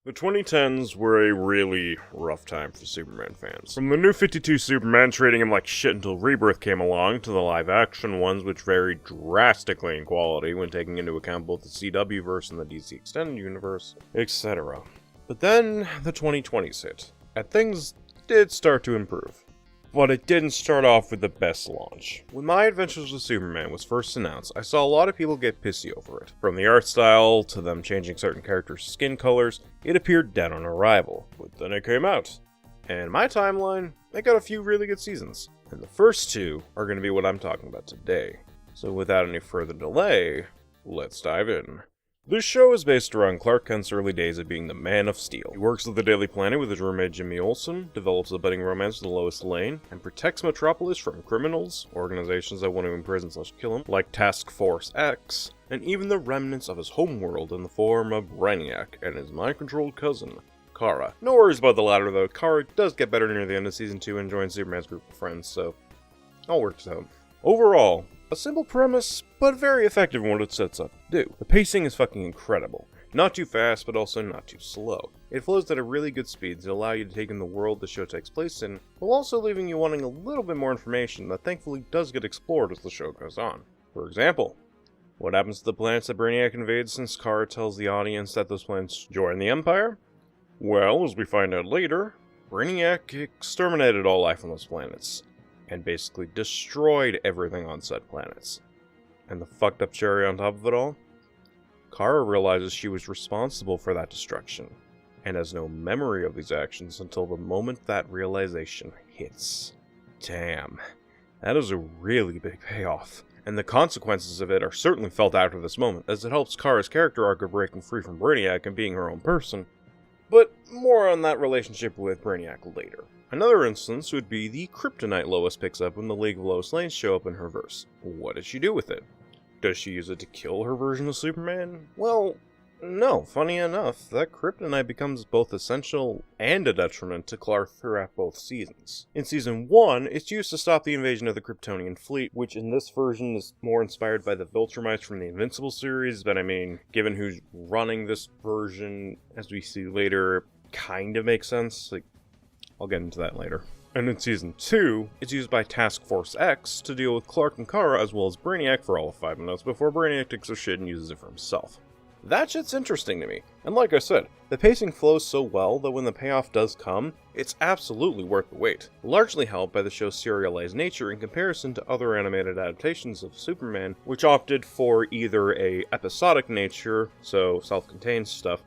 The 2010s were a really rough time for Superman fans. From the New 52 Superman treating him like shit until Rebirth came along, to the live-action ones which varied drastically in quality when taking into account both the CW verse and the DC Extended Universe, etc. But then the 2020s hit, and things did start to improve. But it didn't start off with the best launch. When My Adventures with Superman was first announced, I saw a lot of people get pissy over it. From the art style, to them changing certain characters' skin colors, it appeared dead on arrival. But then it came out. And my timeline, it got a few really good seasons. And the first two are going to be what I'm talking about today. So without any further delay, let's dive in. This show is based around Clark Kent's early days of being the Man of Steel. He works at the Daily Planet with his roommate Jimmy Olsen, develops a budding romance with Lois Lane, and protects Metropolis from criminals, organizations that want to imprison/kill him, like Task Force X, and even the remnants of his homeworld in the form of Brainiac and his mind-controlled cousin, Kara. No worries about the latter though. Kara does get better near the end of Season 2 and joins Superman's group of friends, so all works out. Overall, a simple premise, but very effective in what it sets up to do. The pacing is fucking incredible. Not too fast, but also not too slow. It flows at a really good speed to allow you to take in the world the show takes place in, while also leaving you wanting a little bit more information that thankfully does get explored as the show goes on. For example, what happens to the planets that Brainiac invades since Kara tells the audience that those planets join the Empire? Well, as we find out later, Brainiac exterminated all life on those planets, and basically destroyed everything on said planets. And the fucked up cherry on top of it all? Kara realizes she was responsible for that destruction, and has no memory of these actions until the moment that realization hits. Damn, that is a really big payoff, and the consequences of it are certainly felt after this moment, as it helps Kara's character arc of breaking free from Brainiac and being her own person, but more on that relationship with Brainiac later. Another instance would be the kryptonite Lois picks up when the League of Lois Lane show up in her verse. What does she do with it? Does she use it to kill her version of Superman? Well, no. Funny enough, that kryptonite becomes both essential and a detriment to Clark throughout both seasons. In Season 1, it's used to stop the invasion of the Kryptonian fleet, which in this version is more inspired by the Viltrumites from the Invincible series, but I mean, given who's running this version, as we see later, it kind of makes sense. I'll get into that later. And in Season 2, it's used by Task Force X to deal with Clark and Kara as well as Brainiac for all of 5 minutes before Brainiac takes their shit and uses it for himself. That shit's interesting to me, and like I said, the pacing flows so well that when the payoff does come, it's absolutely worth the wait, largely helped by the show's serialized nature in comparison to other animated adaptations of Superman, which opted for either a episodic nature, so self-contained stuff,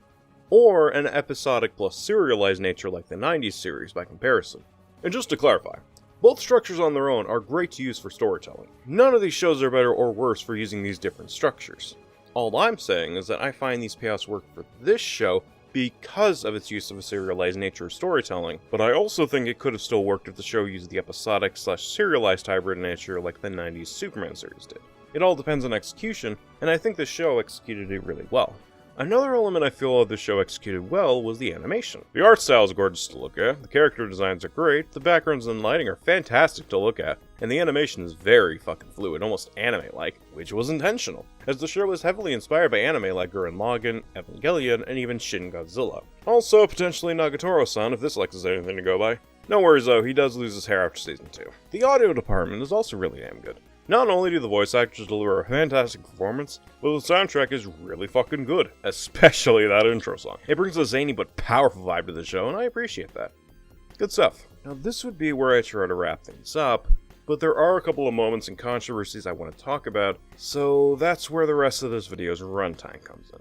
or an episodic plus serialized nature like the 90s series by comparison. And just to clarify, both structures on their own are great to use for storytelling. None of these shows are better or worse for using these different structures. All I'm saying is that I find these payoffs work for this show because of its use of a serialized nature of storytelling, but I also think it could have still worked if the show used the episodic slash serialized hybrid nature like the 90s Superman series did. It all depends on execution, and I think the show executed it really well. Another element I feel the show executed well was the animation. The art style is gorgeous to look at, the character designs are great, the backgrounds and lighting are fantastic to look at, and the animation is very fucking fluid, almost anime-like, which was intentional, as the show was heavily inspired by anime like Gurren Lagann, Evangelion, and even Shin Godzilla. Also, potentially Nagatoro-san, if this Lex is anything to go by. No worries though, he does lose his hair after Season 2. The audio department is also really damn good. Not only do the voice actors deliver a fantastic performance, but the soundtrack is really fucking good, especially that intro song. It brings a zany but powerful vibe to the show, and I appreciate that. Good stuff. Now this would be where I try to wrap things up, but there are a couple of moments and controversies I want to talk about, so that's where the rest of this video's runtime comes in.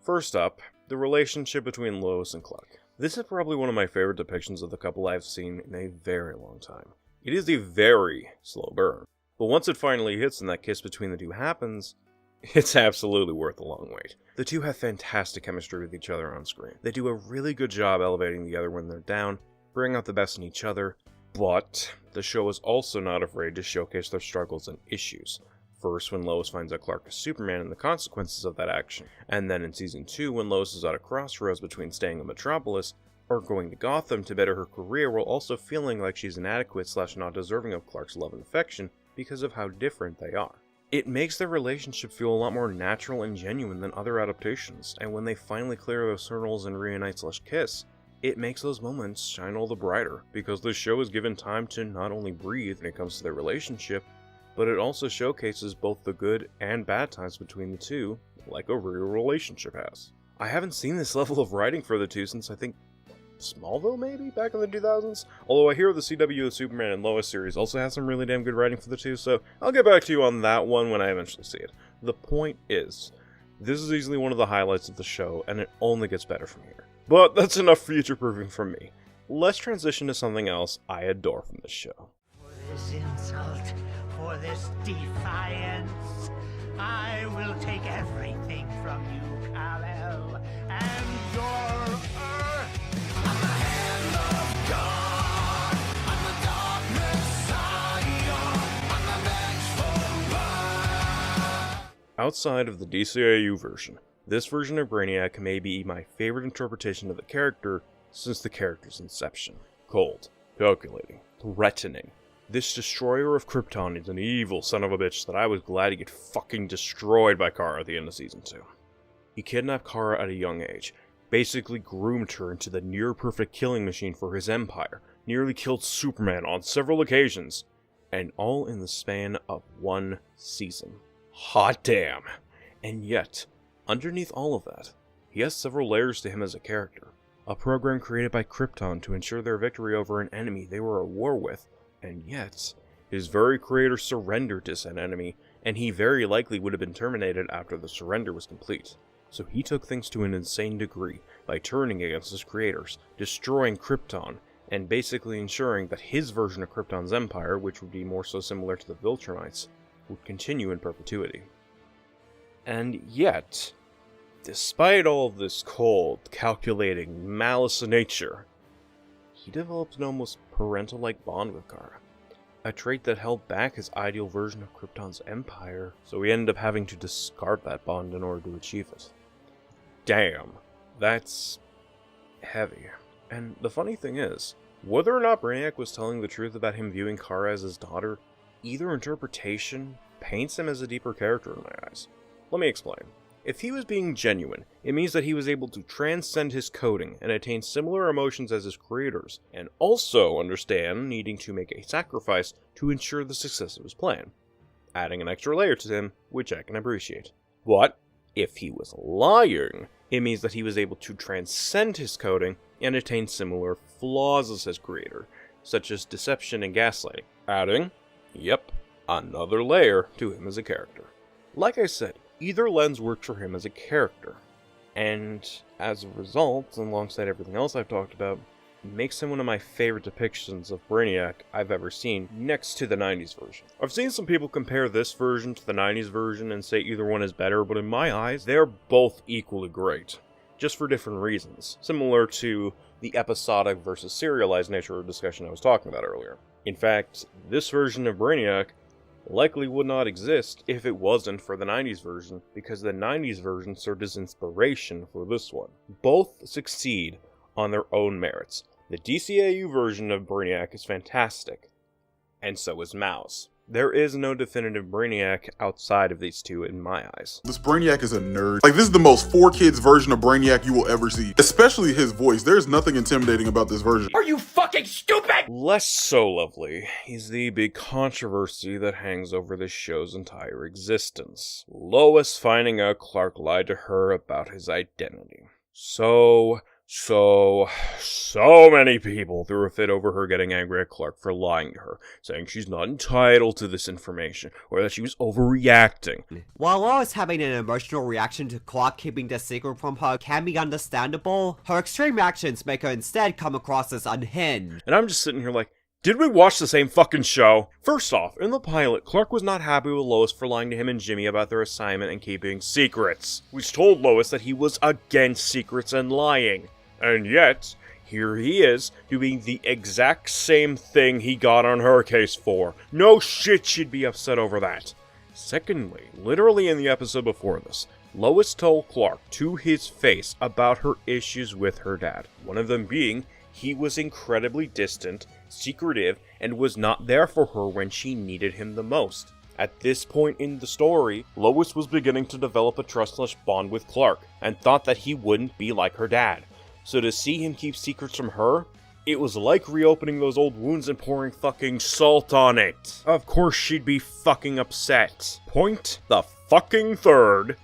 First up, the relationship between Lois and Clark. This is probably one of my favorite depictions of the couple I've seen in a very long time. It is a very slow burn. But once it finally hits and that kiss between the two happens, it's absolutely worth the long wait. The two have fantastic chemistry with each other on screen. They do a really good job elevating the other when they're down, bring out the best in each other, but the show is also not afraid to showcase their struggles and issues. First, when Lois finds out Clark is Superman and the consequences of that action, and then in Season 2 when Lois is at a crossroads between staying in Metropolis or going to Gotham to better her career while also feeling like she's inadequate slash not deserving of Clark's love and affection, because of how different they are. It makes their relationship feel a lot more natural and genuine than other adaptations, and when they finally clear those hurdles and reunite/kiss, it makes those moments shine all the brighter, because the show is given time to not only breathe when it comes to their relationship, but it also showcases both the good and bad times between the two, like a real relationship has. I haven't seen this level of writing for the two since I think Smallville, maybe, back in the 2000s? Although I hear the CW The Superman and Lois series also has some really damn good writing for the two, so I'll get back to you on that one when I eventually see it. The point is, this is easily one of the highlights of the show, and it only gets better from here. But that's enough future-proofing from me. Let's transition to something else I adore from this show. For this insult, for this defiance, I will take everything from you, Kal-El, and your Earth. I'm the hand of God. I'm the dark Messiah. I'm the vengeful one. Outside of the DCAU version, this version of Brainiac may be my favorite interpretation of the character since the character's inception. Cold, calculating, threatening. This destroyer of Krypton is an evil son of a bitch that I was glad to get fucking destroyed by Kara at the end of Season 2. He kidnapped Kara at a young age, basically groomed her into the near-perfect killing machine for his empire, nearly killed Superman on several occasions, and all in the span of one season. Hot damn! And yet, underneath all of that, he has several layers to him as a character. A program created by Krypton to ensure their victory over an enemy they were at war with, and yet, his very creator surrendered to said enemy, and he very likely would have been terminated after the surrender was complete. So he took things to an insane degree by turning against his creators, destroying Krypton, and basically ensuring that his version of Krypton's empire, which would be more so similar to the Viltrumites, would continue in perpetuity. And yet, despite all of this cold, calculating malice of nature, he developed an almost parental-like bond with Kara, a trait that held back his ideal version of Krypton's empire, so he ended up having to discard that bond in order to achieve it. Damn, that's heavy. And the funny thing is, whether or not Brainiac was telling the truth about him viewing Kara as his daughter, either interpretation paints him as a deeper character in my eyes. Let me explain. If he was being genuine, it means that he was able to transcend his coding and attain similar emotions as his creators, and also understand needing to make a sacrifice to ensure the success of his plan, adding an extra layer to him, which I can appreciate. But if he was lying, it means that he was able to transcend his coding and attain similar flaws as his creator, such as deception and gaslighting, adding, yep, another layer to him as a character. Like I said, either lens worked for him as a character, and as a result, alongside everything else I've talked about, makes him one of my favorite depictions of Brainiac I've ever seen, next to the 90s version. I've seen some people compare this version to the 90s version and say either one is better, but in my eyes, they're both equally great, just for different reasons, similar to the episodic versus serialized nature of discussion I was talking about earlier. In fact, this version of Brainiac likely would not exist if it wasn't for the 90s version, because the 90s version served as inspiration for this one. Both succeed on their own merits. The DCAU version of Brainiac is fantastic, and so is Mouse. There is no definitive Brainiac outside of these two in my eyes. This Brainiac is a nerd. Like, this is the most 4Kids version of Brainiac you will ever see. Especially his voice. There's nothing intimidating about this version. Are you fucking stupid? Less so lovely is the big controversy that hangs over this show's entire existence. Lois finding out Clark lied to her about his identity. So many people threw a fit over her getting angry at Clark for lying to her, saying she's not entitled to this information, or that she was overreacting. While Lois having an emotional reaction to Clark keeping the secret from her can be understandable, her extreme actions make her instead come across as unhinged. And I'm just sitting here like, did we watch the same fucking show? First off, in the pilot, Clark was not happy with Lois for lying to him and Jimmy about their assignment and keeping secrets, which told Lois that he was against secrets and lying. And yet, here he is, doing the exact same thing he got on her case for. No shit, she'd be upset over that. Secondly, literally in the episode before this, Lois told Clark to his face about her issues with her dad. One of them being, he was incredibly distant, secretive, and was not there for her when she needed him the most. At this point in the story, Lois was beginning to develop a trust/bond with Clark, and thought that he wouldn't be like her dad. So to see him keep secrets from her, it was like reopening those old wounds and pouring fucking salt on it. Of course she'd be fucking upset. Point the fucking third.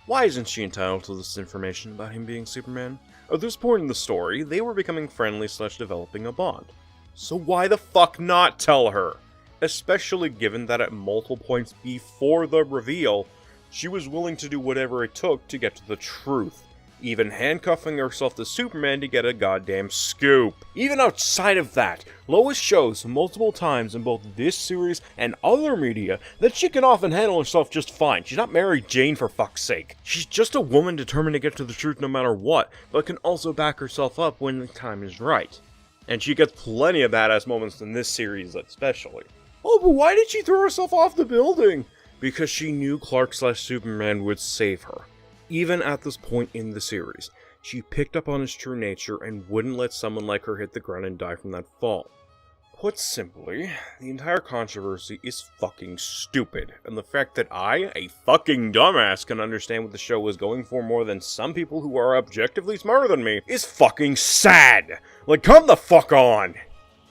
Why isn't she entitled to this information about him being Superman? At this point in the story, they were becoming friendly/developing a bond. So why the fuck not tell her? Especially given that at multiple points before the reveal, she was willing to do whatever it took to get to the truth, even handcuffing herself to Superman to get a goddamn scoop. Even outside of that, Lois shows multiple times in both this series and other media that she can often handle herself just fine. She's not Mary Jane, for fuck's sake. She's just a woman determined to get to the truth no matter what, but can also back herself up when the time is right. And she gets plenty of badass moments in this series especially. Oh, but why did she throw herself off the building? Because she knew Clark/Superman would save her. Even at this point in the series, she picked up on his true nature and wouldn't let someone like her hit the ground and die from that fall. Put simply, the entire controversy is fucking stupid, and the fact that I, a fucking dumbass, can understand what the show was going for more than some people who are objectively smarter than me is fucking sad! Like, come the fuck on!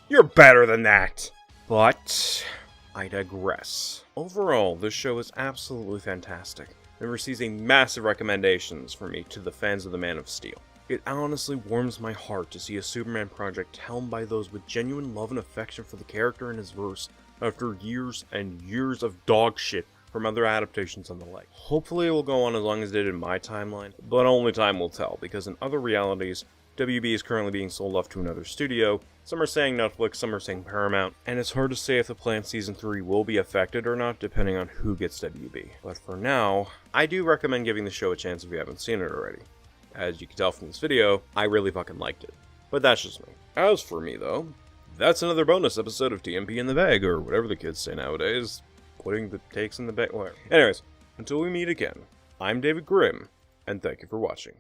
You're better than that! But I digress. Overall, this show is absolutely fantastic, and receives a massive recommendations from me to the fans of the Man of Steel. It honestly warms my heart to see a Superman project helmed by those with genuine love and affection for the character and his verse after years and years of dog shit from other adaptations and the like. Hopefully it will go on as long as it did in my timeline, but only time will tell, because in other realities, WB is currently being sold off to another studio. Some are saying Netflix, some are saying Paramount, and it's hard to say if the planned Season 3 will be affected or not, depending on who gets WB. But for now, I do recommend giving the show a chance if you haven't seen it already. As you can tell from this video, I really fucking liked it. But that's just me. As for me though, that's another bonus episode of TMP in the bag, or whatever the kids say nowadays. Putting the takes in the bag, whatever. Anyways, until we meet again, I'm David Grimm, and thank you for watching.